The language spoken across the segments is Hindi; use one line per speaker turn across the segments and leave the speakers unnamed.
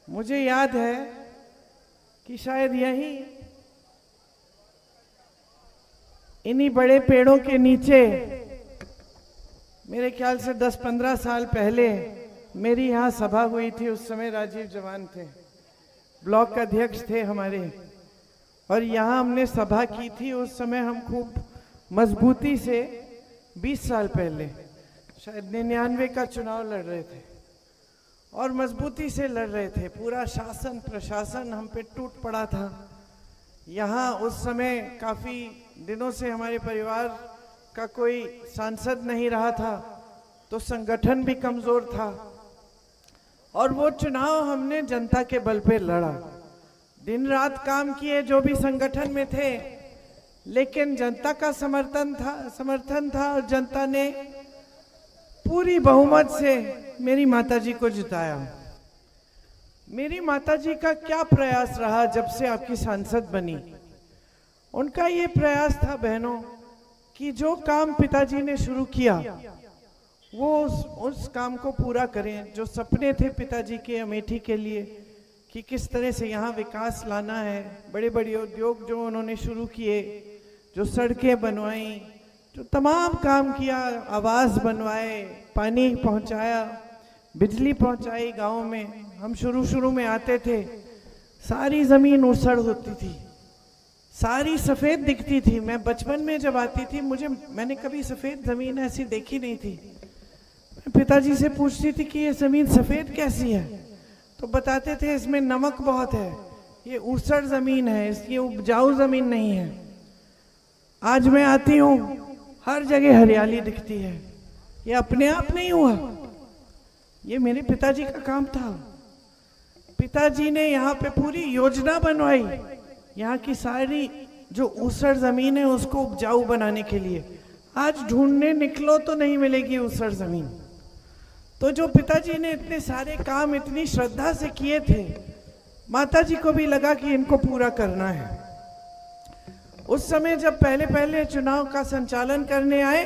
मुझे याद है कि शायद यहीं इन्हीं बड़े पेड़ों के नीचे मेरे ख्याल से 10-15 साल पहले मेरी यहाँ सभा हुई थी। उस समय राजीव जवान थे, ब्लॉक अध्यक्ष थे हमारे, और यहाँ हमने सभा की थी। उस समय हम खूब मजबूती से 20 साल पहले शायद 99 का चुनाव लड़ रहे थे और मजबूती से लड़ रहे थे। पूरा शासन प्रशासन हम पे टूट पड़ा था। यहाँ उस समय काफ़ी दिनों से हमारे परिवार का कोई सांसद नहीं रहा था, तो संगठन भी कमज़ोर था और वो चुनाव हमने जनता के बल पे लड़ा। दिन रात काम किए जो भी संगठन में थे, लेकिन जनता का समर्थन था और जनता ने पूरी बहुमत से मेरी माताजी को जिताया। मेरी माताजी का क्या प्रयास रहा जब से आपकी सांसद बनी? उनका ये प्रयास था बहनों कि जो काम पिताजी ने शुरू किया वो उस काम को पूरा करें। जो सपने थे पिताजी के अमेठी के लिए कि किस तरह से यहाँ विकास लाना है, बड़े बड़े उद्योग जो उन्होंने शुरू किए, जो सड़कें बनवाई, जो तमाम काम किया, आवास बनवाए, पानी पहुँचाया, बिजली पहुँचाई गाँव में। हम शुरू में आते थे, सारी ज़मीन ऊसड़ होती थी, सारी सफ़ेद दिखती थी। मैं बचपन में जब आती थी मैंने कभी सफ़ेद ज़मीन ऐसी देखी नहीं थी। पिताजी से पूछती थी कि ये ज़मीन सफ़ेद कैसी है, तो बताते थे इसमें नमक बहुत है, ये ऊसड़ ज़मीन है, ये उपजाऊ ज़मीन नहीं है। आज मैं आती हूँ, हर जगह हरियाली दिखती है। ये अपने आप नहीं हुआ, ये मेरे पिताजी का काम था। पिताजी ने यहाँ पे पूरी योजना बनवाई, यहाँ की सारी जो ऊसड़ ज़मीन है उसको उपजाऊ बनाने के लिए। आज ढूंढने निकलो तो नहीं मिलेगी ऊसड़ ज़मीन। तो जो पिताजी ने इतने सारे काम इतनी श्रद्धा से किए थे, माताजी को भी लगा कि इनको पूरा करना है। उस समय जब पहले चुनाव का संचालन करने आए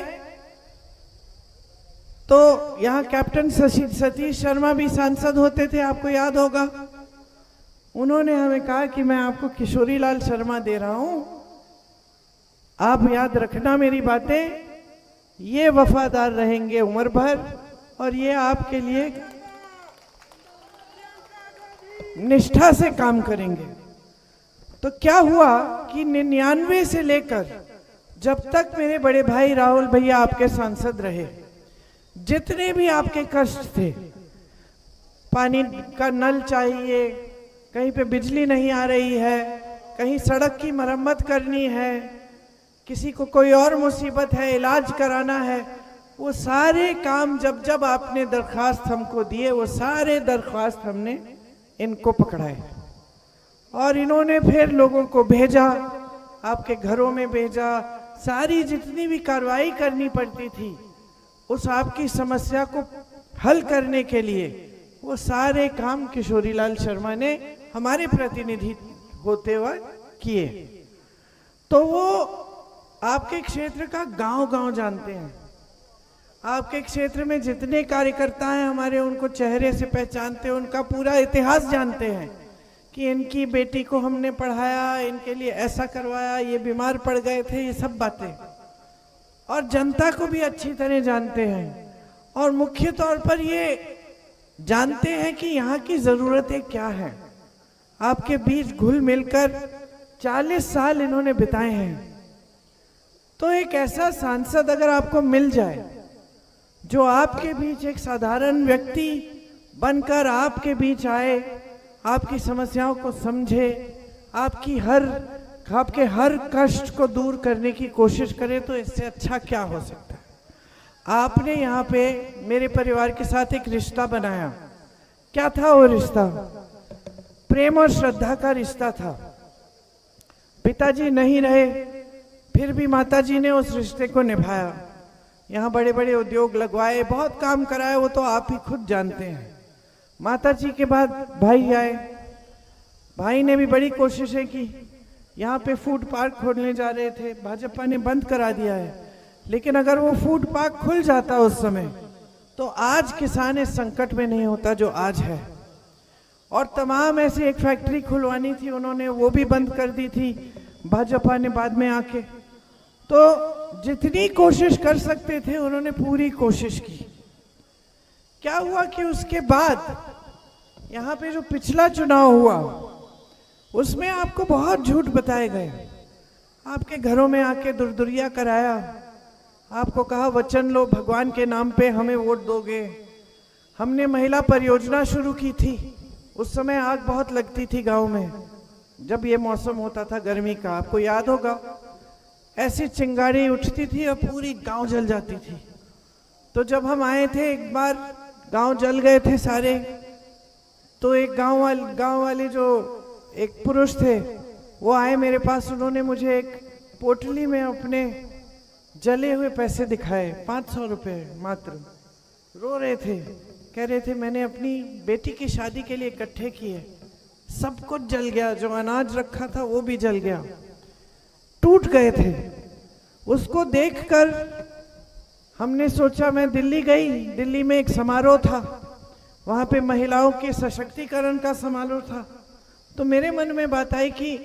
तो यहाँ कैप्टन सतीश शर्मा भी सांसद होते थे, आपको याद होगा। उन्होंने हमें कहा कि मैं आपको किशोरी लाल शर्मा दे रहा हूं, आप याद रखना मेरी बातें, ये वफादार रहेंगे उम्र भर और ये आपके लिए निष्ठा से काम करेंगे। तो क्या हुआ कि 99 से लेकर जब तक मेरे बड़े भाई राहुल भैया आपके सांसद रहे, जितने भी आपके कष्ट थे, पानी का नल चाहिए, कहीं पे बिजली नहीं आ रही है, कहीं सड़क की मरम्मत करनी है, किसी को कोई और मुसीबत है, इलाज कराना है, वो सारे काम जब आपने दरख्वास्त हमको दिए, वो सारे दरख्वास्त हमने इनको पकड़ाए और इन्होंने फिर लोगों को भेजा, आपके घरों में भेजा। सारी जितनी भी कार्रवाई करनी पड़ती थी उस आपकी समस्या को हल करने के लिए, वो सारे काम किशोरी लाल शर्मा ने हमारे प्रतिनिधि होते हुए किए। तो वो आपके क्षेत्र का गांव-गांव जानते हैं। आपके क्षेत्र में जितने कार्यकर्ता हैं हमारे, उनको चेहरे से पहचानते हैं, उनका पूरा इतिहास जानते हैं कि इनकी बेटी को हमने पढ़ाया, इनके लिए ऐसा करवाया, ये बीमार पड़ गए थे, ये सब बातें। और जनता को भी अच्छी तरह जानते हैं और मुख्य तौर पर ये जानते हैं कि यहाँ की ज़रूरतें क्या हैं। आपके बीच घुल मिलकर 40 साल इन्होंने बिताए हैं। तो एक ऐसा सांसद अगर आपको मिल जाए जो आपके बीच एक साधारण व्यक्ति बनकर आपके बीच आए, आपकी समस्याओं को समझे, आपके हर कष्ट को दूर करने की कोशिश करे, तो इससे अच्छा क्या हो सकता है। आपने यहाँ पे मेरे परिवार के साथ एक रिश्ता बनाया। क्या था वो रिश्ता? प्रेम और श्रद्धा का रिश्ता था। पिताजी नहीं रहे, फिर भी माताजी ने उस रिश्ते को निभाया। यहाँ बड़े बड़े उद्योग लगवाए, बहुत काम कराए, वो तो आप ही खुद जानते हैं। माताजी के बाद भाई आए, भाई ने भी बड़ी कोशिशें की। यहाँ पे फूड पार्क खोलने जा रहे थे, भाजपा ने बंद करा दिया है, लेकिन अगर वो फूड पार्क खुल जाता उस समय तो आज किसान इस संकट में नहीं होता जो आज है। और तमाम ऐसी एक फैक्ट्री खुलवानी थी, उन्होंने वो भी बंद कर दी थी भाजपा ने बाद में आके। तो जितनी कोशिश कर सकते थे उन्होंने पूरी कोशिश की। क्या हुआ कि उसके बाद यहाँ पे जो पिछला चुनाव हुआ उसमें आपको बहुत झूठ बताए गए, आपके घरों में आके दुरदुरिया कराया, आपको कहा वचन लो भगवान के नाम पे हमें वोट दोगे। हमने महिला परियोजना शुरू की थी, उस समय आग बहुत लगती थी गांव में, जब ये मौसम होता था गर्मी का, आपको याद होगा, ऐसी चिंगारी उठती थी और पूरी गांव जल जाती थी। तो जब हम आए थे एक बार, गांव जल गए थे सारे, तो एक गांव वाले जो एक पुरुष थे वो आए मेरे पास, उन्होंने मुझे एक पोटली में अपने जले हुए पैसे दिखाए, 500 रुपये मात्र। रो रहे थे, कह रहे थे मैंने अपनी बेटी की शादी के लिए इकट्ठे किए, सब कुछ जल गया, जो अनाज रखा था वो भी जल गया, टूट गए थे। उसको देखकर हमने सोचा, मैं दिल्ली गई, दिल्ली में एक समारोह था, वहाँ पे महिलाओं के सशक्तिकरण का समारोह था। तो मेरे मन में बात आई कि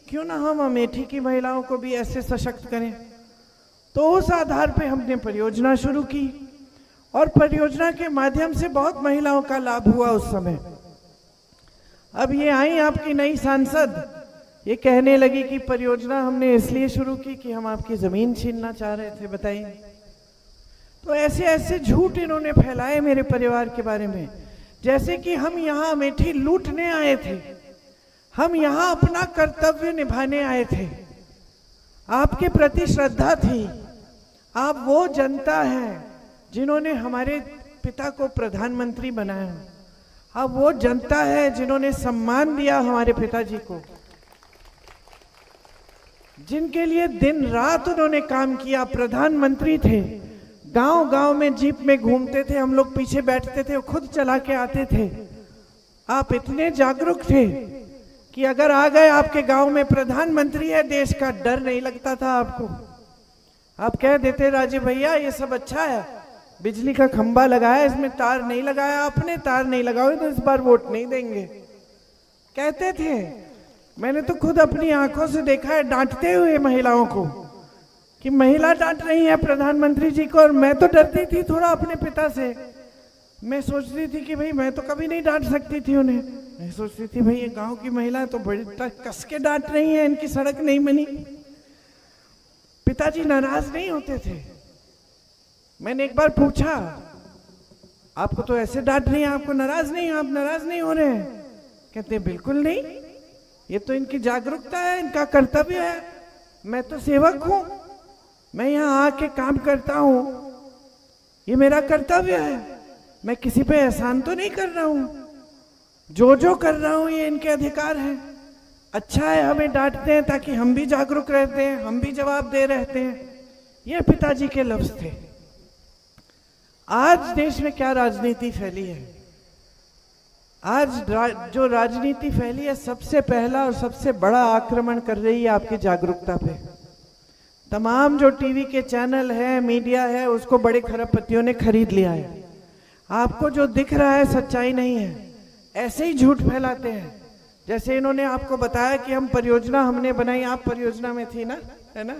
क्यों ना हम अमेठी की महिलाओं को भी ऐसे सशक्त करें। तो उस आधार पे हमने परियोजना शुरू की और परियोजना के माध्यम से बहुत महिलाओं का लाभ हुआ उस समय। अब ये आई आपकी नई सांसद, ये कहने लगी कि परियोजना हमने इसलिए शुरू की कि हम आपकी जमीन छीनना चाह रहे थे। बताइए, तो ऐसे ऐसे झूठ इन्होंने फैलाए मेरे परिवार के बारे में, जैसे कि हम यहाँ अमेठी लूटने आए थे, हम यहाँ अपना कर्तव्य निभाने आए थे। आपके प्रति श्रद्धा थी, आप वो जनता हैं जिन्होंने हमारे पिता को प्रधानमंत्री बनाया, आप वो जनता है जिन्होंने सम्मान दिया हमारे पिताजी को, जिनके लिए दिन रात उन्होंने काम किया, प्रधानमंत्री थे, गांव गांव में जीप में घूमते थे, हम लोग पीछे बैठते थे, वो खुद चला के आते थे। आप इतने जागरूक थे कि अगर आ गए आपके गांव में प्रधानमंत्री है देश का, डर नहीं लगता था आपको। आप कह देते राजीव भैया ये सब अच्छा है, बिजली का खंबा लगाया, इसमें तार नहीं लगाया आपने, तार नहीं लगाओगे तो इस बार वोट नहीं देंगे, कहते थे। मैंने तो खुद अपनी आंखों से देखा है डांटते हुए महिलाओं को, कि महिला डांट रही है प्रधानमंत्री जी को, और मैं तो डरती थी थोड़ा अपने पिता से। मैं सोचती थी कि भाई मैं तो कभी नहीं डांट सकती थी उन्हें, मैं सोचती थी भाई ये गांव की महिला तो बड़ी कस के डांट रही है, इनकी सड़क नहीं बनी। पिताजी नाराज नहीं होते थे। मैंने एक बार पूछा, आपको तो ऐसे डांट रही है, आपको नाराज नहीं, आप नाराज नहीं हो रहे हैं? कहते बिल्कुल नहीं, ये तो इनकी जागरूकता है, इनका कर्तव्य है, मैं तो सेवक हूं, मैं यहाँ आके काम करता हूं, ये मेरा कर्तव्य है, मैं किसी पे एहसान तो नहीं कर रहा हूं, जो कर रहा हूं ये इनके अधिकार है। अच्छा है हमें डांटते हैं ताकि हम भी जागरूक रहते हैं, हम भी जवाब दे रहते हैं। ये पिताजी के लफ्ज थे। आज देश में क्या राजनीति फैली है, आज जो राजनीति फैली है, सबसे पहला और सबसे बड़ा आक्रमण कर रही है आपकी जागरूकता पे। तमाम जो टीवी के चैनल है, मीडिया है, उसको बड़े खरबपतियों ने खरीद लिया है। आपको जो दिख रहा है सच्चाई नहीं है, ऐसे ही झूठ फैलाते हैं। जैसे इन्होंने आपको बताया कि हम परियोजना हमने बनाई, आप परियोजना में थी ना, है ना,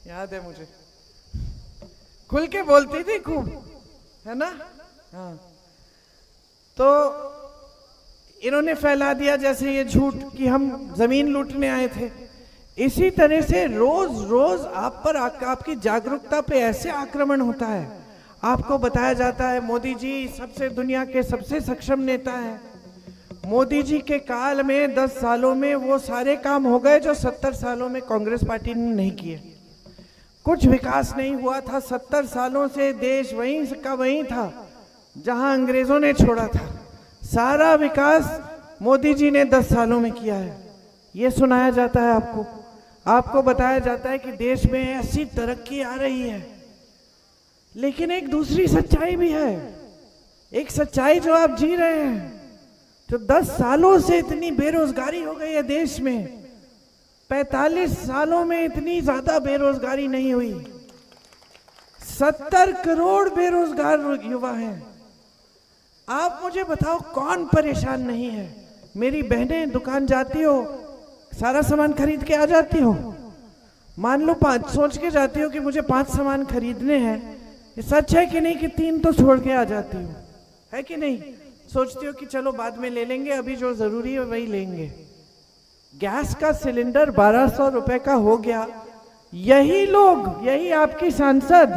याद है मुझे, खुल के बोलती थी खूब, है ना। हाँ, तो इन्होंने फैला दिया जैसे ये झूठ कि हम जमीन लूटने आए थे। इसी तरह से रोज रोज आप पर आपकी जागरूकता पे ऐसे आक्रमण होता है। आपको बताया जाता है मोदी जी सबसे दुनिया के सबसे सक्षम नेता है, मोदी जी के काल में 10 सालों में वो सारे काम हो गए जो 70 सालों में कांग्रेस पार्टी ने नहीं किए। कुछ विकास नहीं हुआ था, 70 सालों से देश वहीं का वहीं था जहां अंग्रेजों ने छोड़ा था। सारा विकास मोदी जी ने 10 सालों में किया है, ये सुनाया जाता है आपको। आपको बताया जाता है कि देश में ऐसी तरक्की आ रही है। लेकिन एक दूसरी सच्चाई भी है, एक सच्चाई जो आप जी रहे हैं। तो 10 सालों से इतनी बेरोजगारी हो गई है देश में, 45 सालों में इतनी ज्यादा बेरोजगारी नहीं हुई। 70 करोड़ बेरोजगार युवा हैं। आप मुझे बताओ कौन परेशान नहीं है? मेरी बहनें दुकान जाती हो, सारा सामान खरीद के आ जाती हो। मान लो 5 सोच के जाती हो कि मुझे 5 सामान खरीदने हैं, ये सच है कि नहीं कि 3 तो छोड़ के आ जाती हो, है कि नहीं? सोचती हो कि चलो बाद में ले लेंगे, अभी जो जरूरी है वही लेंगे। गैस का सिलेंडर 1200 रुपए का हो गया। यही लोग, यही आपकी सांसद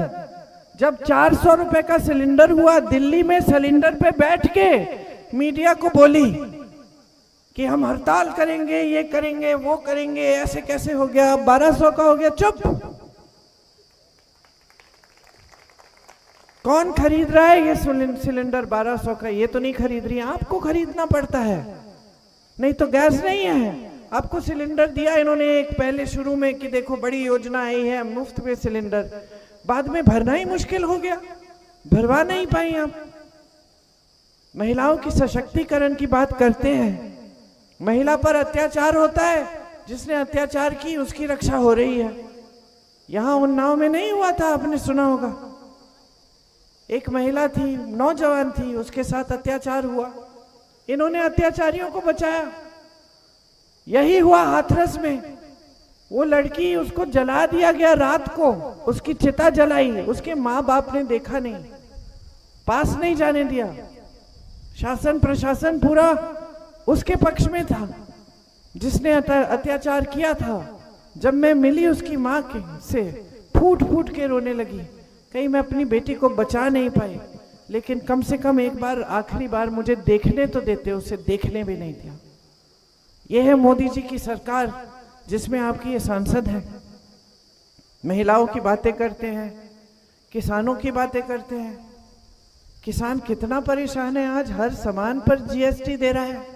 जब 400 रुपए का सिलेंडर हुआ, दिल्ली में सिलेंडर पे बैठ के मीडिया को बोली कि हम हड़ताल करेंगे, ये करेंगे, वो करेंगे, ऐसे कैसे हो गया, 1200 का हो गया, चुप। कौन खरीद रहा है ये सिलेंडर 1200 का? ये तो नहीं खरीद रही, आपको खरीदना पड़ता है, नहीं तो गैस नहीं है। आपको सिलेंडर दिया इन्होंने एक पहले शुरू में कि देखो बड़ी योजना आई है मुफ्त में सिलेंडर, बाद में भरना ही मुश्किल हो गया, भरवा नहीं पाई आप। महिलाओं की सशक्तिकरण की बात करते हैं, महिला पर अत्याचार होता है, जिसने अत्याचार की उसकी रक्षा हो रही है। यहां उन्नाव में नहीं हुआ था, आपने सुना होगा, एक महिला थी, नौजवान थी, उसके साथ अत्याचार हुआ, इन्होंने अत्याचारियों को बचाया। यही हुआ हाथरस में, वो लड़की, उसको जला दिया गया रात को, उसकी चिता जलाई, उसके माँ बाप ने देखा नहीं, पास नहीं जाने दिया, शासन प्रशासन पूरा उसके पक्ष में था जिसने अत्याचार किया था। जब मैं मिली उसकी माँ के से, फूट फूट के रोने लगी, कहीं मैं अपनी बेटी को बचा नहीं पाई, लेकिन कम से कम एक बार, आखिरी बार मुझे देखने तो देते, उसे देखने भी नहीं दिया। यह है मोदी जी की सरकार, जिसमें आपकी ये सांसद है। महिलाओं की बातें करते हैं, किसानों की बातें करते हैं। किसान कितना परेशान है, आज हर सामान पर जीएसटी दे रहा है,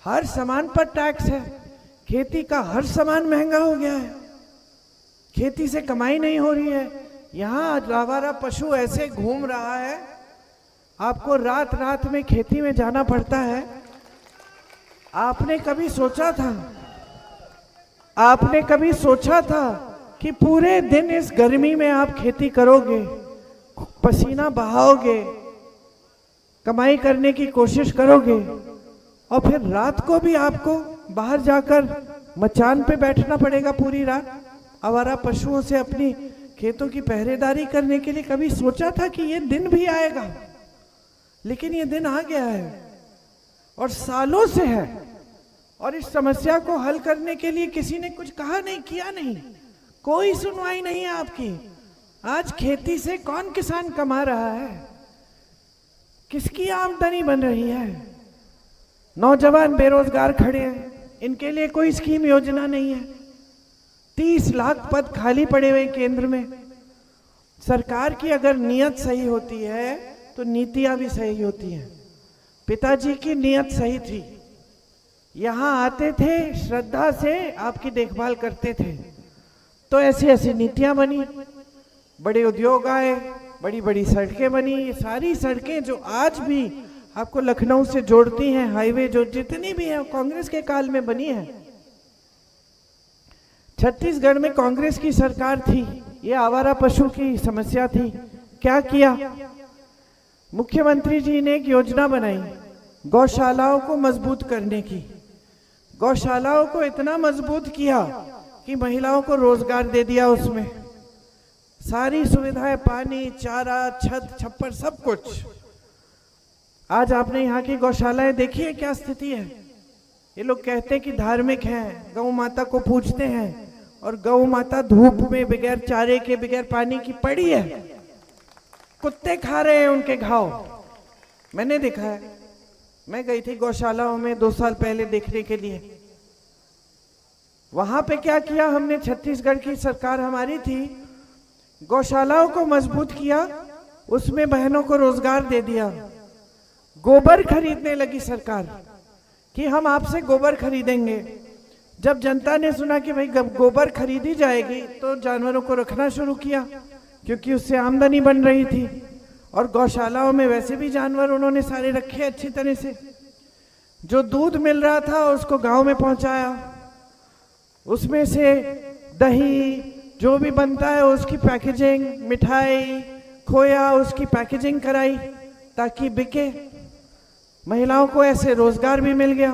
हर सामान पर टैक्स है, खेती का हर सामान महंगा हो गया है, खेती से कमाई नहीं हो रही है। यहाँ आवारा पशु ऐसे घूम रहा है, आपको रात रात में खेती में जाना पड़ता है। आपने कभी सोचा था, आपने कभी सोचा था कि पूरे दिन इस गर्मी में आप खेती करोगे, पसीना बहाओगे, कमाई करने की कोशिश करोगे, और फिर रात को भी आपको बाहर जाकर मचान पे बैठना पड़ेगा पूरी रात, आवारा पशुओं से अपनी खेतों की पहरेदारी करने के लिए? कभी सोचा था कि ये दिन भी आएगा? लेकिन ये दिन आ गया है और सालों से है, और इस समस्या को हल करने के लिए किसी ने कुछ कहा नहीं, किया नहीं, कोई सुनवाई नहीं है आपकी। आज खेती से कौन किसान कमा रहा है, किसकी आमदनी बन रही है? नौजवान बेरोजगार खड़े हैं, इनके लिए कोई स्कीम योजना नहीं है। 30 लाख पद खाली पड़े हुए केंद्र में। सरकार की अगर नीयत सही होती है तो नीतियां भी सही होती हैं। पिताजी की नीयत सही थी, यहाँ आते थे, श्रद्धा से आपकी देखभाल करते थे, तो ऐसी ऐसी नीतियां बनी, बड़े उद्योग आए, बड़ी बड़ी सड़कें बनी। ये सारी सड़कें जो आज भी आपको लखनऊ से जोड़ती हैं, हाईवे जो जितनी भी है कांग्रेस के काल में बनी है। छत्तीसगढ़ में कांग्रेस की सरकार थी, ये आवारा पशु की समस्या थी। क्या किया? मुख्यमंत्री जी ने एक योजना बनाई गौशालाओं को मजबूत करने की। गौशालाओं को इतना मजबूत किया कि महिलाओं को रोजगार दे दिया, उसमें सारी सुविधाएं, पानी, चारा, छत, छप्पर, सब कुछ। आज आपने यहाँ की गौशालाएं देखी है, क्या स्थिति है? ये लोग कहते हैं कि धार्मिक हैं, गौ माता को पूजते हैं, और गौ माता धूप में बगैर चारे के, बगैर पानी की पड़ी है, कुत्ते खा रहे हैं उनके घाव। मैंने देखा है, मैं गई थी गौशालाओं में 2 साल पहले देखने के लिए। वहां पे क्या किया हमने, छत्तीसगढ़ की सरकार हमारी थी, गौशालाओं को मजबूत किया, उसमें बहनों को रोजगार दे दिया। गोबर खरीदने लगी सरकार कि हम आपसे गोबर खरीदेंगे। जब जनता ने सुना कि भाई गोबर खरीदी जाएगी तो जानवरों को रखना शुरू किया, क्योंकि उससे आमदनी बन रही थी, और गौशालाओं में वैसे भी जानवर उन्होंने सारे रखे अच्छी तरह से। जो दूध मिल रहा था उसको गांव में पहुंचाया, उसमें से दही जो भी बनता है उसकी पैकेजिंग, मिठाई, खोया, उसकी पैकेजिंग कराई ताकि बिके। महिलाओं को ऐसे रोजगार भी मिल गया।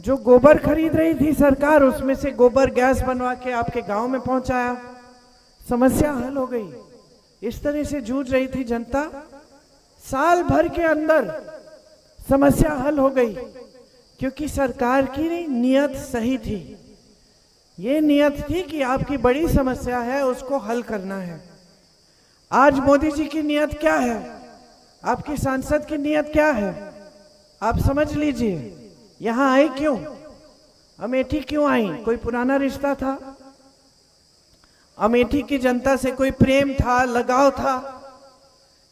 जो गोबर खरीद रही थी सरकार, उसमें से गोबर गैस बनवा के आपके गांव में पहुंचाया, समस्या हल हो गई। इस तरह से जूझ रही थी जनता, साल भर के अंदर समस्या हल हो गई, क्योंकि सरकार की नियत सही थी। ये नियत थी कि आपकी बड़ी समस्या है, उसको हल करना है। आज मोदी जी की नियत क्या है, आपकी सांसद की नियत क्या है, आप समझ लीजिए। यहां आई क्यों, अमेठी क्यों आई? कोई पुराना रिश्ता था, अमेठी की जनता से कोई प्रेम था, लगाव था?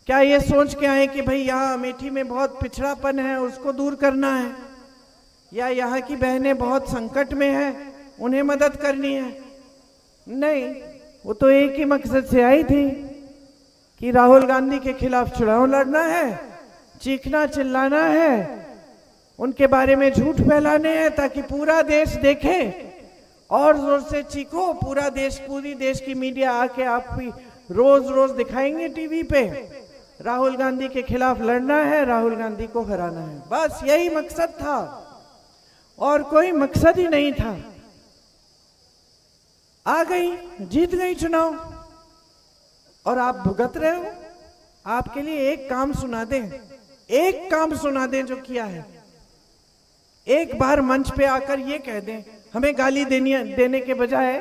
क्या ये सोच के आए कि भाई यहाँ अमेठी में बहुत पिछड़ापन है, उसको दूर करना है, या यहाँ की बहनें बहुत संकट में हैं, उन्हें मदद करनी है? नहीं, वो तो एक ही मकसद से आई थी कि राहुल गांधी के खिलाफ चुनाव लड़ना है, चीखना चिल्लाना है, उनके बारे में झूठ फैलाने हैं, ताकि पूरा देश देखे और जोर से चीखो। पूरा देश, पूरी देश की मीडिया आके आपकी रोज रोज दिखाएंगे टीवी पे, राहुल गांधी के खिलाफ लड़ना है, राहुल गांधी को हराना है। बस यही मकसद था और कोई मकसद ही नहीं था। आ गई, जीत गई चुनाव, और आप भुगत रहे हो। आपके लिए एक काम सुना दें, एक काम सुना दें जो किया है। एक बार मंच पे आकर ये कह दें, हमें गाली देने के बजाय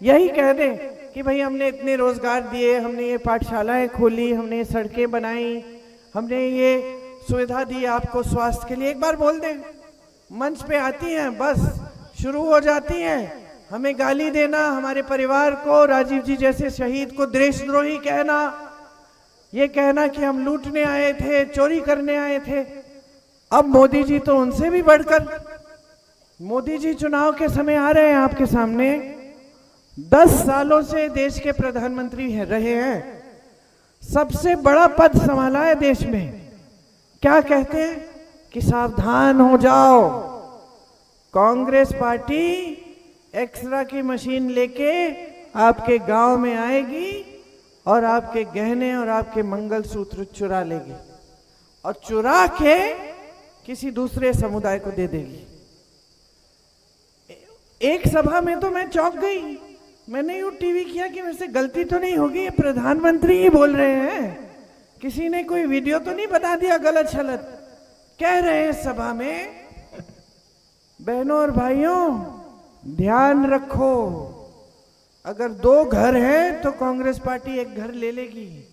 यही कह दें कि भाई हमने इतने रोजगार दिए, हमने ये पाठशालाएं खोली, हमने ये सड़कें बनाई, हमने ये सुविधा दी आपको स्वास्थ्य के लिए। एक बार बोल दें। मंच पे आती हैं, बस शुरू हो जाती हैं हमें गाली देना, हमारे परिवार को, राजीव जी जैसे शहीद को देशद्रोही कहना, ये कहना कि हम लूटने आए थे, चोरी करने आए थे। अब मोदी जी तो उनसे भी बढ़कर, मोदी जी चुनाव के समय आ रहे हैं आपके सामने, 10 सालों से देश के प्रधानमंत्री रहे हैं, सबसे बड़ा पद संभाला है देश में। क्या कहते हैं कि सावधान हो जाओ, कांग्रेस पार्टी एक्सरा की मशीन लेके आपके गांव में आएगी और आपके गहने और आपके मंगलसूत्र चुरा लेगी, और चुरा के किसी दूसरे समुदाय को दे देगी। एक सभा में तो मैं चौंक गई, मैंने यूं टीवी किया कि मेरे से गलती तो नहीं होगी, ये प्रधानमंत्री ही बोल रहे हैं, किसी ने कोई वीडियो तो नहीं बता दिया गलत शलत। कह रहे हैं सभा में, बहनों और भाइयों ध्यान रखो, अगर 2 घर हैं तो कांग्रेस पार्टी 1 घर ले लेगी,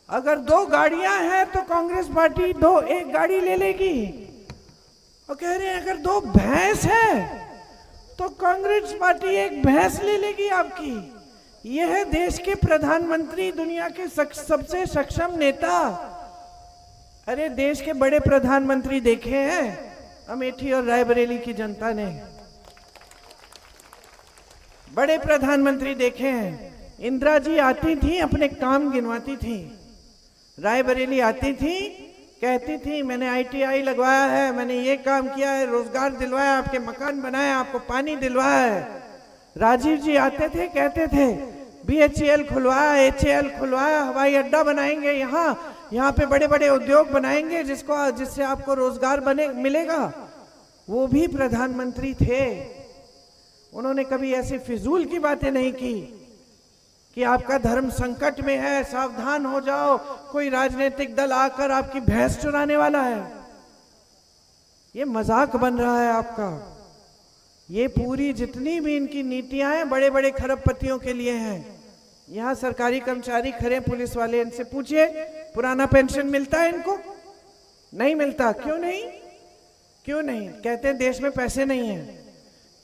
अगर 2 गाड़ियां हैं तो कांग्रेस पार्टी एक गाड़ी ले लेगी, और कह रहे हैं अगर 2 भैंस है तो कांग्रेस पार्टी 1 भैंस ले लेगी आपकी। यह है देश के प्रधानमंत्री, दुनिया के सबसे सक्षम नेता। अरे देश के बड़े प्रधानमंत्री देखे हैं अमेठी और रायबरेली की जनता ने, बड़े प्रधानमंत्री देखे हैं। इंदिरा जी आती थी, अपने काम गिनवाती थी, रायबरेली आती थी, कहती थी मैंने ITI लगवाया है, मैंने ये काम किया है, रोजगार दिलवाया, आपके मकान बनाया, आपको पानी दिलवाया है। राजीव जी आते थे, कहते थे BHEL खुलवाया, HAL खुलवाया, हवाई अड्डा बनाएंगे, यहाँ पे बड़े बड़े उद्योग बनाएंगे जिससे आपको रोजगार मिलेगा। वो भी प्रधानमंत्री थे, उन्होंने कभी ऐसी फिजूल की बातें नहीं की कि आपका धर्म संकट में है, सावधान हो जाओ, कोई राजनीतिक दल आकर आपकी भैंस चुराने वाला है। ये मजाक बन रहा है आपका। ये पूरी जितनी भी इनकी नीतियां हैं बड़े बड़े खरबपतियों के लिए हैं। यहाँ सरकारी कर्मचारी खड़े, पुलिस वाले, इनसे पूछिए पुराना पेंशन मिलता है इनको? नहीं मिलता। क्यों नहीं? क्यों नहीं? कहते हैं देश में पैसे नहीं है।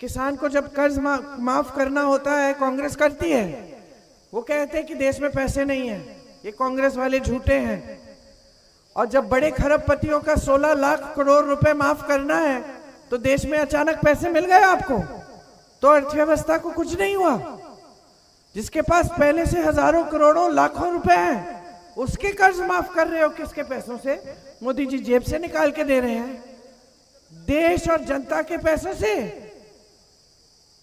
किसान को जब कर्ज माफ करना होता है, कांग्रेस करती है, वो कहते हैं कि देश में पैसे नहीं है, ये कांग्रेस वाले झूठे हैं। और जब बड़े खरबपतियों का 16 लाख करोड़ रुपए माफ करना है तो देश में अचानक पैसे मिल गए आपको, तो अर्थव्यवस्था को कुछ नहीं हुआ। जिसके पास पहले से हजारों करोड़ों लाखों रुपए हैं, उसके कर्ज माफ कर रहे हो किसके पैसों से? मोदी जी जेब से निकाल के दे रहे हैं, देश और जनता के पैसों से।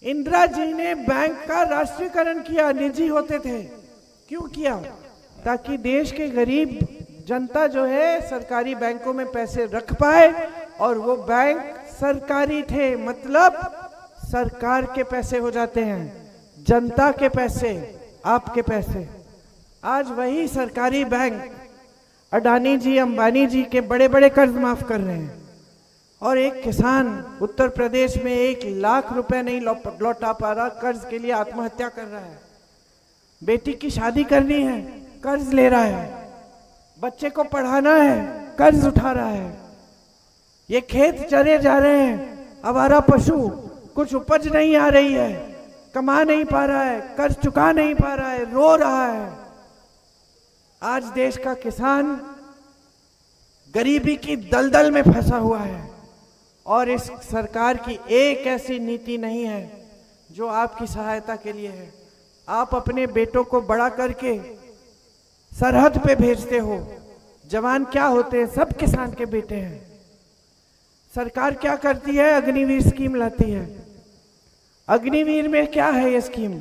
इंदिरा जी ने बैंक का राष्ट्रीयकरण किया, निजी होते थे। क्यों किया? ताकि देश के गरीब जनता जो है सरकारी बैंकों में पैसे रख पाए और वो बैंक सरकारी थे, मतलब सरकार के पैसे हो जाते हैं, जनता के पैसे, आपके पैसे। आज वही सरकारी बैंक अडानी जी, अंबानी जी के बड़े बड़े कर्ज माफ कर रहे हैं, और एक किसान उत्तर प्रदेश में 1 लाख रुपए नहीं लौटा पा रहा, कर्ज के लिए आत्महत्या कर रहा है। बेटी की शादी करनी है, कर्ज ले रहा है, बच्चे को पढ़ाना है, कर्ज उठा रहा है। ये खेत चरे जा रहे हैं, आवारा पशु, कुछ उपज नहीं आ रही है, कमा नहीं पा रहा है, कर्ज चुका नहीं पा रहा है, रो रहा है। आज देश का किसान गरीबी की दलदल में फंसा हुआ है, और इस सरकार की एक ऐसी नीति नहीं है जो आपकी सहायता के लिए है। आप अपने बेटों को बड़ा करके सरहद पे भेजते हो। जवान क्या होते हैं? सब किसान के बेटे हैं। सरकार क्या करती है? अग्निवीर स्कीम लाती है। अग्निवीर में क्या है ये स्कीम?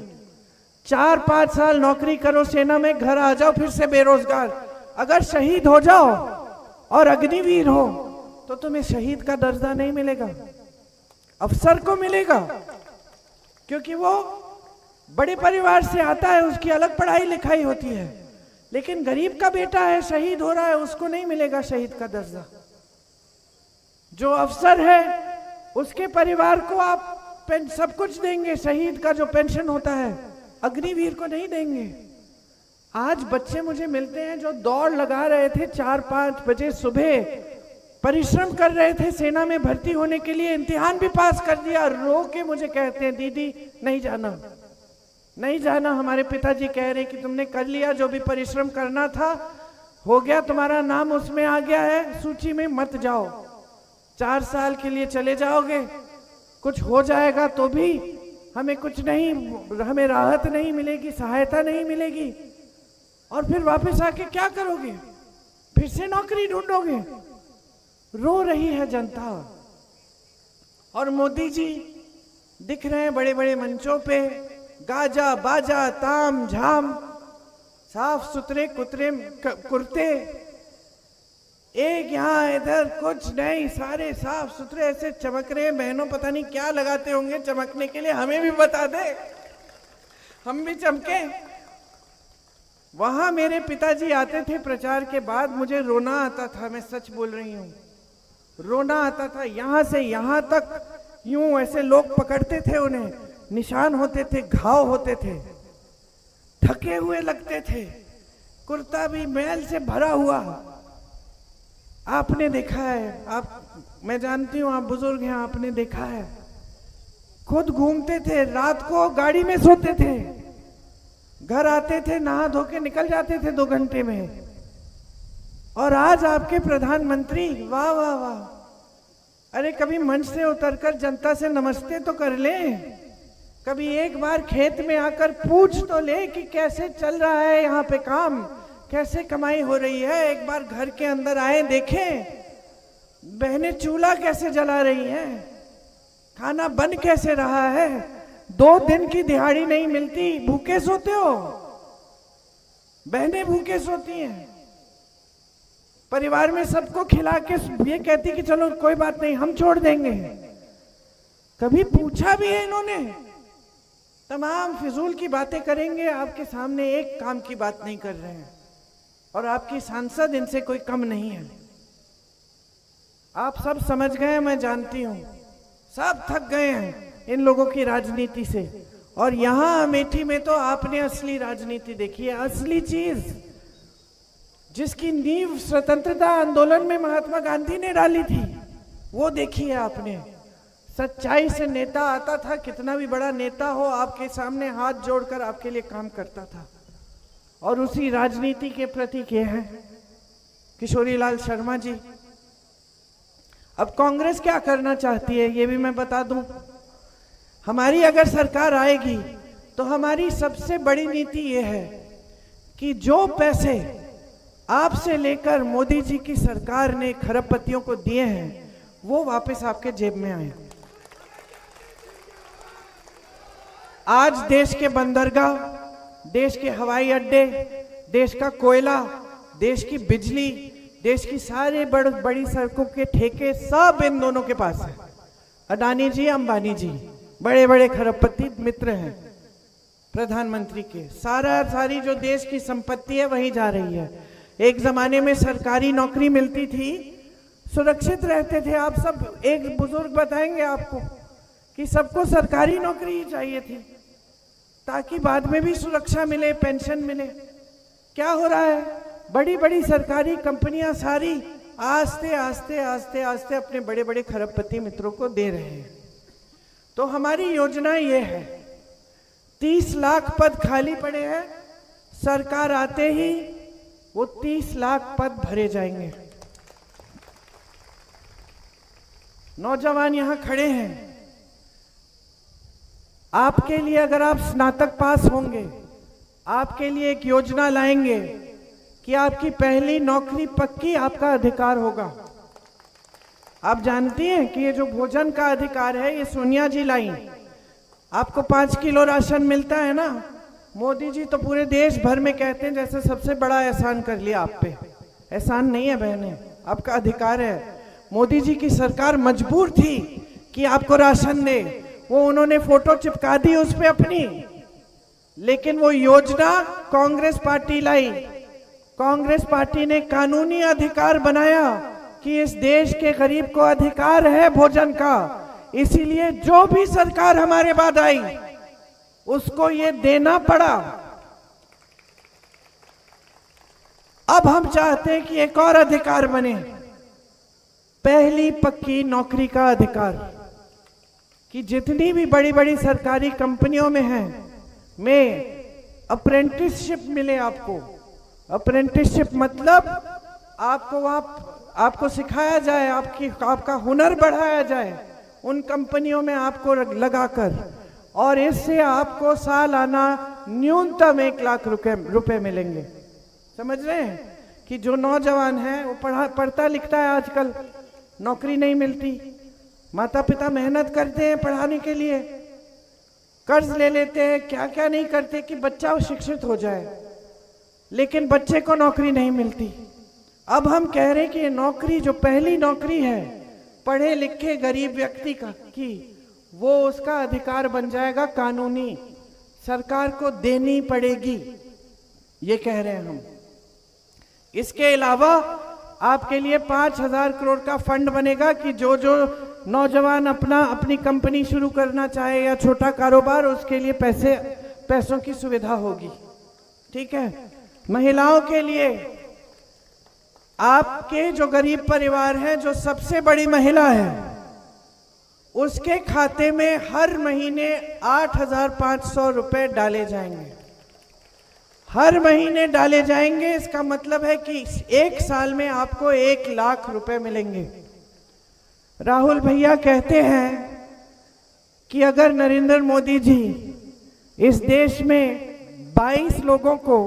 4-5 साल नौकरी करो सेना में, घर आ जाओ फिर से बेरोजगार। अगर शहीद हो जाओ और अग्निवीर हो तो तुम्हें शहीद का दर्जा नहीं मिलेगा, अफसर को मिलेगा, क्योंकि वो बड़े परिवार से आता है, उसकी अलग पढ़ाई लिखाई होती है। लेकिन गरीब का बेटा है, शहीद हो रहा है, उसको नहीं मिलेगा शहीद का दर्जा। जो अफसर है उसके परिवार को आप सब कुछ देंगे, शहीद का जो पेंशन होता है, अग्निवीर को नहीं देंगे। आज बच्चे मुझे मिलते हैं जो दौड़ लगा रहे थे, 4-5 बजे सुबह परिश्रम कर रहे थे सेना में भर्ती होने के लिए, इम्तिहान भी पास कर दिया, रो के मुझे कहते हैं दीदी नहीं जाना, नहीं जाना। हमारे पिताजी कह रहे कि तुमने कर लिया, जो भी परिश्रम करना था हो गया, तुम्हारा नाम उसमें आ गया है सूची में, मत जाओ। 4 साल के लिए चले जाओगे, कुछ हो जाएगा तो भी हमें कुछ नहीं, हमें राहत नहीं मिलेगी, सहायता नहीं मिलेगी, और फिर वापस आके क्या करोगे? फिर से नौकरी ढूंढोगे। रो रही है जनता। और मोदी जी दिख रहे हैं बड़े बड़े मंचों पे, गाजा बाजा ताम झाम, साफ सुथरे कुर्ते, एक यहाँ इधर कुछ नहीं, सारे साफ सुथरे ऐसे चमक रहे हैं। बहनों पता नहीं क्या लगाते होंगे चमकने के लिए, हमें भी बता दे, हम भी चमके। वहां मेरे पिताजी आते थे प्रचार के बाद, मुझे रोना आता था, मैं सच बोल रही हूँ, रोना आता था। यहां से यहां तक यूं ऐसे लोग पकड़ते थे उन्हें, निशान होते थे, घाव होते थे, थके हुए लगते थे, कुर्ता भी मैल से भरा हुआ। आपने देखा है, आप, मैं जानती हूं आप बुजुर्ग हैं, आपने देखा है। खुद घूमते थे, रात को गाड़ी में सोते थे, घर आते थे, नहा धो के निकल जाते थे 2 घंटे में। और आज आपके प्रधानमंत्री, वाह वाह वाह, अरे कभी मंच से उतरकर जनता से नमस्ते तो कर ले, कभी एक बार खेत में आकर पूछ तो ले कि कैसे चल रहा है यहाँ पे काम, कैसे कमाई हो रही है। एक बार घर के अंदर आए, देखें बहनें चूल्हा कैसे जला रही हैं, खाना बन कैसे रहा है, 2 दिन की दिहाड़ी नहीं मिलती, भूखे सोते हो, बहनें भूखे सोती हैं। परिवार में सबको खिला के ये कहती कि चलो कोई बात नहीं हम छोड़ देंगे। कभी पूछा भी है इन्होंने? तमाम फिजूल की बातें करेंगे, आपके सामने एक काम की बात नहीं कर रहे हैं। और आपकी सांसद इनसे कोई कम नहीं है। आप सब समझ गए, मैं जानती हूं, सब थक गए हैं इन लोगों की राजनीति से। और यहां अमेठी में तो आपने असली राजनीति देखी है, असली चीज जिसकी नींव स्वतंत्रता आंदोलन में महात्मा गांधी ने डाली थी, वो देखी है आपने। सच्चाई से नेता आता था, कितना भी बड़ा नेता हो, आपके सामने हाथ जोड़कर आपके लिए काम करता था। और उसी राजनीति के प्रतीक ये हैं किशोरी लाल शर्मा जी। अब कांग्रेस क्या करना चाहती है ये भी मैं बता दूं। हमारी अगर सरकार आएगी तो हमारी सबसे बड़ी नीति ये है कि जो पैसे आपसे लेकर मोदी जी की सरकार ने खरबपतियों को दिए हैं वो वापस आपके जेब में आए। आज देश के बंदरगाह, देश के हवाई अड्डे, देश का कोयला, देश की बिजली, देश की सारी बड़ी सड़कों के ठेके सब इन दोनों के पास है। अडानी जी, अंबानी जी बड़े बड़े खरबपति मित्र हैं प्रधानमंत्री के। सारी जो देश की संपत्ति है वही जा रही है। एक जमाने में सरकारी नौकरी मिलती थी, सुरक्षित रहते थे आप सब। एक बुजुर्ग बताएंगे आपको कि सबको सरकारी नौकरी ही चाहिए थी ताकि बाद में भी सुरक्षा मिले, पेंशन मिले। क्या हो रहा है, बड़ी बड़ी सरकारी कंपनियां सारी आस्ते आस्ते आस्ते आस्ते अपने बड़े बड़े खरबपति मित्रों को दे रहे हैं। तो हमारी योजना ये है, 30 लाख पद खाली पड़े हैं, सरकार आते ही वो 30 लाख पद भरे जाएंगे। नौजवान यहां खड़े हैं, आपके लिए अगर आप स्नातक पास होंगे, आपके लिए एक योजना लाएंगे कि आपकी पहली नौकरी पक्की, आपका अधिकार होगा। आप जानती हैं कि ये जो भोजन का अधिकार है ये सोनिया जी लाई। आपको 5 किलो राशन मिलता है ना, मोदी जी तो पूरे देश भर में कहते हैं जैसे सबसे बड़ा एहसान कर लिया आप पे। एहसान नहीं है बहने, आपका अधिकार है। मोदी जी की सरकार मजबूर थी कि आपको राशन दे, वो उन्होंने फोटो चिपका दी उस पे अपनी, लेकिन वो योजना कांग्रेस पार्टी लाई। कांग्रेस पार्टी ने कानूनी अधिकार बनाया कि इस देश के गरीब को अधिकार है भोजन का, इसीलिए जो भी सरकार हमारे बाद आई उसको ये देना पड़ा। अब हम चाहते हैं कि एक और अधिकार बने, पहली पक्की नौकरी का अधिकार, कि जितनी भी बड़ी बड़ी सरकारी कंपनियों में है में अप्रेंटिसशिप मिले आपको। अप्रेंटिसशिप मतलब आपको वहां आपको सिखाया जाए, आपका हुनर बढ़ाया जाए उन कंपनियों में आपको लगाकर, और इससे आपको सालाना न्यूनतम 1 लाख रुपए मिलेंगे। समझ रहे हैं कि जो नौजवान है वो पढ़ता लिखता है, आजकल नौकरी नहीं मिलती, माता पिता मेहनत करते हैं पढ़ाने के लिए, कर्ज ले लेते हैं, क्या क्या नहीं करते कि बच्चा शिक्षित हो जाए, लेकिन बच्चे को नौकरी नहीं मिलती। अब हम कह रहे हैं कि ये नौकरी जो पहली नौकरी है पढ़े लिखे गरीब व्यक्ति की, वो उसका अधिकार बन जाएगा, कानूनी, सरकार को देनी पड़ेगी, ये कह रहे हैं हम। इसके अलावा आपके लिए 5,000 करोड़ का फंड बनेगा कि जो नौजवान अपनी कंपनी शुरू करना चाहे या छोटा कारोबार, उसके लिए पैसों की सुविधा होगी। ठीक है। महिलाओं के लिए, आपके जो गरीब परिवार है, जो सबसे बड़ी महिला है, उसके खाते में हर महीने 8,500 रुपए डाले जाएंगे। हर महीने डाले जाएंगे। इसका मतलब है कि 1 साल में आपको 1 लाख रुपए मिलेंगे। राहुल भैया कहते हैं कि अगर नरेंद्र मोदी जी इस देश में 22 लोगों को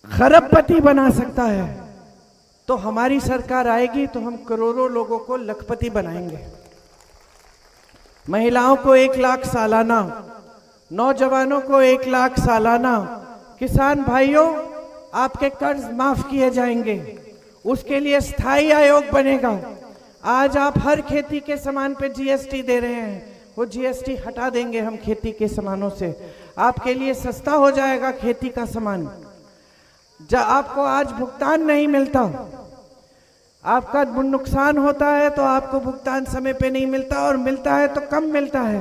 खरबपति बना सकता है तो हमारी सरकार आएगी तो हम करोड़ों लोगों को लखपति बनाएंगे। महिलाओं को 1 लाख सालाना, नौजवानों को 1 लाख सालाना, किसान भाइयों आपके कर्ज माफ किए जाएंगे, उसके लिए स्थायी आयोग बनेगा। आज आप हर खेती के सामान पे जीएसटी दे रहे हैं, वो जीएसटी हटा देंगे हम खेती के सामानों से, आपके लिए सस्ता हो जाएगा खेती का सामान। जब आपको आज भुगतान नहीं मिलता, आपका नुकसान होता है तो आपको भुगतान समय पे नहीं मिलता, और मिलता है तो कम मिलता है।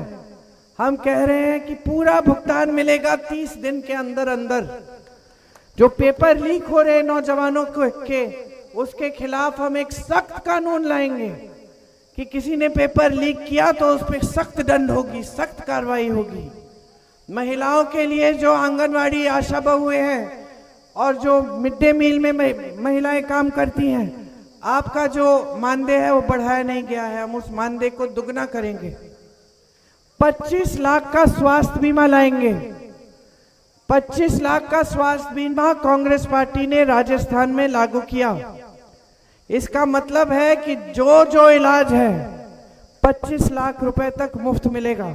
हम कह रहे हैं कि पूरा भुगतान मिलेगा 30 दिन के अंदर अंदर। जो पेपर लीक हो रहे नौजवानों के, उसके खिलाफ हम एक सख्त कानून लाएंगे कि किसी ने पेपर लीक किया तो उस पर सख्त दंड होगी, सख्त कार्रवाई होगी। महिलाओं के लिए जो आंगनवाड़ी आशा बहुएं हैं और जो मिड डे मील में महिलाएं काम करती हैं, आपका जो मानदेय है वो बढ़ाया नहीं गया है, हम उस मानदेय को दुगना करेंगे। 25 लाख का स्वास्थ्य बीमा लाएंगे। 25 लाख का स्वास्थ्य बीमा कांग्रेस पार्टी ने राजस्थान में लागू किया। इसका मतलब है कि जो इलाज है 25 लाख रुपए तक मुफ्त मिलेगा।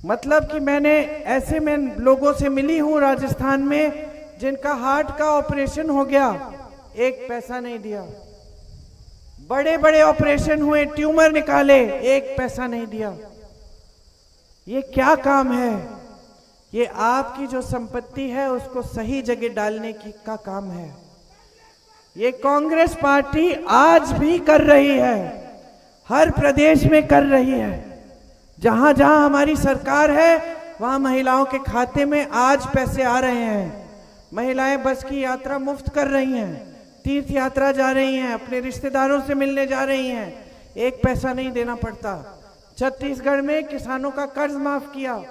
मतलब कि मैंने ऐसे में लोगों से मिली हूं राजस्थान में जिनका हार्ट का ऑपरेशन हो गया, 1 पैसा नहीं दिया। बड़े बड़े ऑपरेशन हुए, ट्यूमर निकाले, एक पैसा नहीं दिया। ये क्या काम है? ये आपकी जो संपत्ति है उसको सही जगह डालने की का काम है। ये कांग्रेस पार्टी आज भी कर रही है, हर प्रदेश में कर रही है। जहां जहां हमारी सरकार है वहां महिलाओं के खाते में आज पैसे आ रहे हैं। महिलाएं बस की यात्रा मुफ्त कर रही हैं, तीर्थ यात्रा जा रही हैं, अपने रिश्तेदारों से मिलने जा रही हैं, एक पैसा नहीं देना पड़ता। छत्तीसगढ़ में किसानों का कर्ज माफ किया।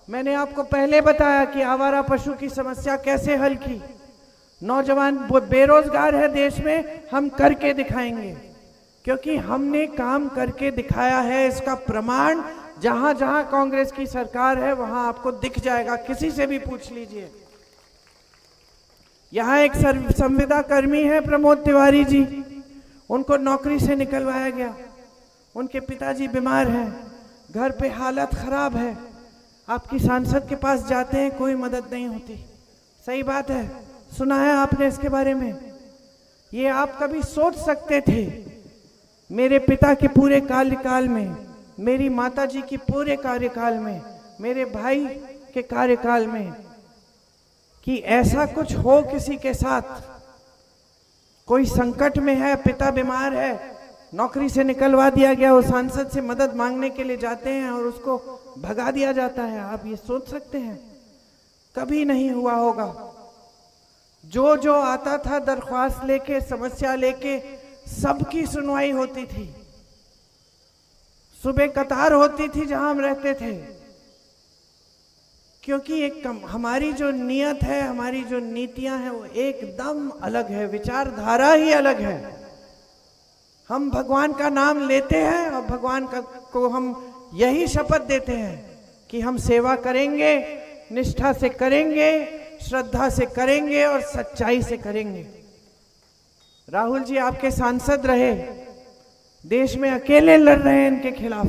मैंने आपको पहले बताया कि आवारा पशु की समस्या कैसे हल की। नौजवान बेरोजगार है देश में, हम करके दिखाएंगे, क्योंकि हमने काम करके दिखाया है। इसका प्रमाण जहां जहां कांग्रेस की सरकार है वहां आपको दिख जाएगा, किसी से भी पूछ लीजिए। यहाँ एक संविदा कर्मी है प्रमोद तिवारी जी, उनको नौकरी से निकलवाया गया। उनके पिताजी बीमार हैं, घर पे हालत खराब है। आपकी सांसद के पास जाते हैं, कोई मदद नहीं होती। सही बात है, सुना है आपने इसके बारे में। ये आप कभी सोच सकते थे मेरे पिता के पूरे कार्यकाल में, मेरी माताजी की पूरे कार्यकाल में, मेरे भाई के कार्यकाल में, कि ऐसा कुछ हो किसी के साथ? कोई संकट में है, पिता बीमार है, नौकरी से निकलवा दिया गया, वो सांसद से मदद मांगने के लिए जाते हैं और उसको भगा दिया जाता है। आप ये सोच सकते हैं? कभी नहीं हुआ होगा। जो जो आता था दरख्वास्त लेके, समस्या लेके, सबकी सुनवाई होती थी। सुबह कतार होती थी जहां हम रहते थे, क्योंकि एक हमारी जो नियत है, हमारी जो नीतियां हैं वो एकदम अलग है, विचारधारा ही अलग है। हम भगवान का नाम लेते हैं और भगवान को हम यही शपथ देते हैं कि हम सेवा करेंगे, निष्ठा से करेंगे, श्रद्धा से करेंगे और सच्चाई से करेंगे। राहुल जी आपके सांसद रहे, देश में अकेले लड़ रहे हैं इनके खिलाफ।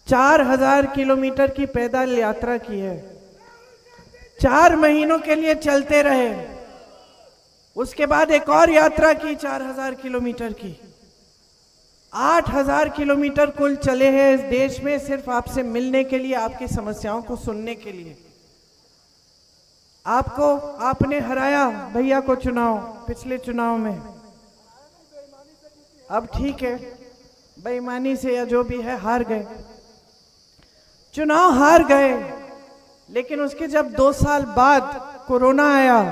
4000 किलोमीटर की पैदल यात्रा की है, 4 महीनों के लिए चलते रहे। उसके बाद एक और यात्रा की 4000 किलोमीटर की। 8000 किलोमीटर कुल चले हैं इस देश में, सिर्फ आपसे मिलने के लिए, आपकी समस्याओं को सुनने के लिए। आपने हराया भैया को पिछले चुनाव में। अब ठीक है, बेईमानी से या जो भी है हार गए, चुनाव हार गए। लेकिन उसके जब 2 साल बाद कोरोना आया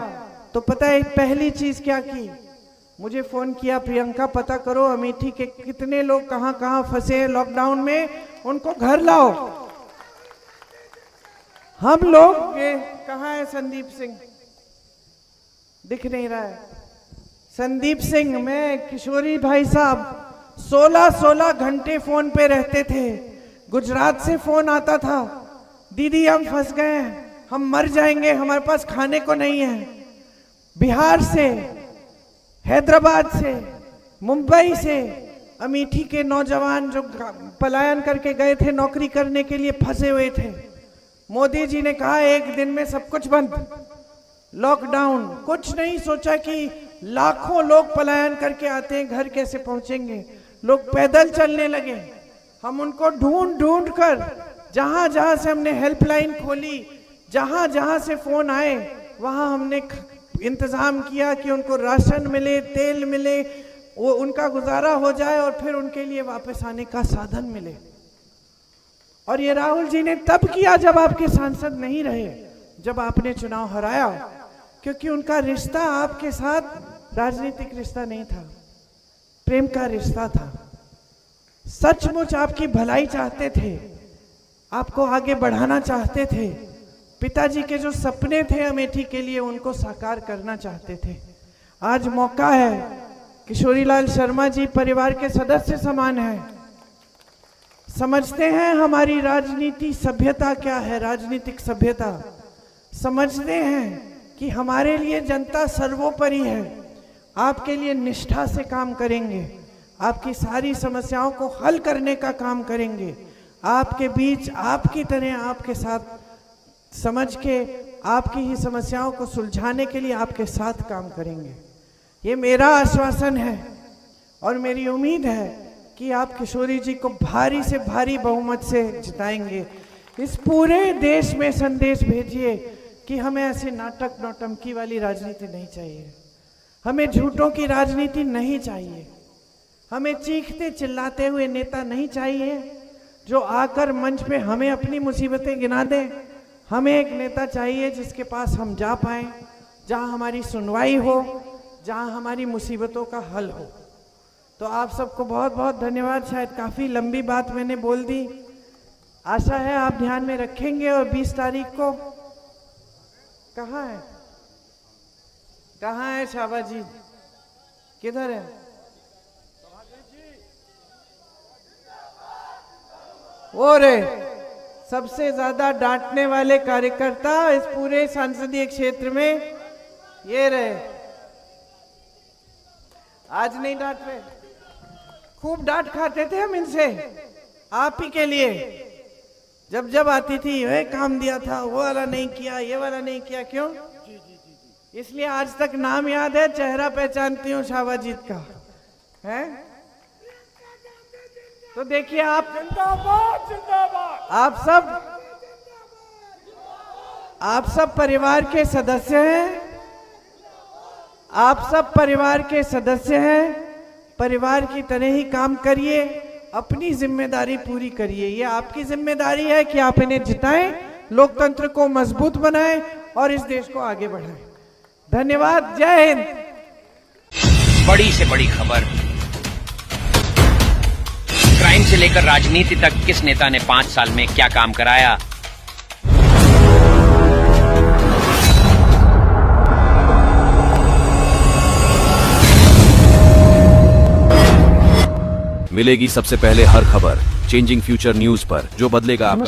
तो पता है पहली चीज क्या की? मुझे फोन किया, प्रियंका पता करो अमेठी के कितने लोग कहां कहां फंसे हैं लॉकडाउन में, उनको घर लाओ। हम लोग ये कहां है? संदीप सिंह दिख नहीं रहा है। संदीप सिंह, मैं, किशोरी भाई साहब 16 घंटे फोन पे रहते थे। गुजरात से फोन आता था, दीदी हम फंस गए हैं, हम मर जाएंगे, हमारे पास खाने को नहीं है। बिहार से, हैदराबाद से, मुंबई से, अमेठी के नौजवान जो पलायन करके गए थे नौकरी करने के लिए, फंसे हुए थे। मोदी जी ने कहा 1 दिन में सब कुछ बंद, लॉकडाउन। कुछ नहीं सोचा कि लाखों लोग पलायन करके आते हैं, घर कैसे पहुंचेंगे। लोग पैदल चलने लगे। हम उनको ढूंढ ढूंढ कर, जहां जहां से हमने हेल्पलाइन खोली, जहां जहां से फोन आए, वहां हमने इंतजाम किया कि उनको राशन मिले, तेल मिले, वो उनका गुजारा हो जाए और फिर उनके लिए वापस आने का साधन मिले। और ये राहुल जी ने तब किया जब आपके सांसद नहीं रहे, जब आपने चुनाव हराया, क्योंकि उनका रिश्ता आपके साथ राजनीतिक रिश्ता नहीं था, प्रेम का रिश्ता था। सचमुच आपकी भलाई चाहते थे, आपको आगे बढ़ाना चाहते थे। पिताजी के जो सपने थे अमेठी के लिए, उनको साकार करना चाहते थे। आज मौका है। किशोरीलाल शर्मा जी परिवार के सदस्य समान हैं, समझते हैं हमारी राजनीति सभ्यता क्या है, राजनीतिक सभ्यता। समझते हैं कि हमारे लिए जनता सर्वोपरि है। आपके लिए निष्ठा से काम करेंगे, आपकी सारी समस्याओं को हल करने का काम करेंगे। आपके बीच, आपकी तरह आपके साथ समझ के आपकी ही समस्याओं को सुलझाने के लिए आपके साथ काम करेंगे। ये मेरा आश्वासन है। और मेरी उम्मीद है कि आप किशोरी जी को भारी से भारी बहुमत से जिताएंगे। इस पूरे देश में संदेश भेजिए कि हमें ऐसे नाटक नौटंकी वाली राजनीति नहीं चाहिए, हमें झूठों की राजनीति नहीं चाहिए, हमें चीखते चिल्लाते हुए नेता नहीं चाहिए जो आकर मंच पे हमें अपनी मुसीबतें गिना दे। हमें एक नेता चाहिए जिसके पास हम जा पाएं, जहां हमारी सुनवाई हो, जहां हमारी मुसीबतों का हल हो। तो आप सबको बहुत बहुत धन्यवाद। शायद काफ़ी लंबी बात मैंने बोल दी, आशा है आप ध्यान में रखेंगे। और 20 तारीख को कहाँ है, कहाँ है शाबा जी, किधर है? वो रे, सबसे ज्यादा डांटने वाले कार्यकर्ता इस पूरे संसदीय क्षेत्र में ये रहे। आज नहीं डांट रहे, खूब डांट खाते थे हम इनसे, आप ही के लिए। जब जब आती थी, ये काम दिया था, वो वाला नहीं किया, ये वाला नहीं किया। क्यों? इसलिए आज तक नाम याद है, चेहरा पहचानती हूँ शाहबाजीत का है। तो देखिए आप, जिंदाबाद जिंदाबाद, आप सब परिवार के सदस्य हैं, आप सब परिवार के सदस्य हैं। परिवार की तरह ही काम करिए, अपनी जिम्मेदारी पूरी करिए। ये आपकी जिम्मेदारी है कि आप इन्हें जिताएं, लोकतंत्र को मजबूत बनाएं और इस देश को आगे बढ़ाएं। धन्यवाद, जय हिंद।
बड़ी से बड़ी खबर, क्राइम से लेकर राजनीति तक किस नेता ने 5 साल में क्या काम कराया।
मिलेगी सबसे पहले हर खबर चेंजिंग फ्यूचर न्यूज पर, जो बदलेगा आपका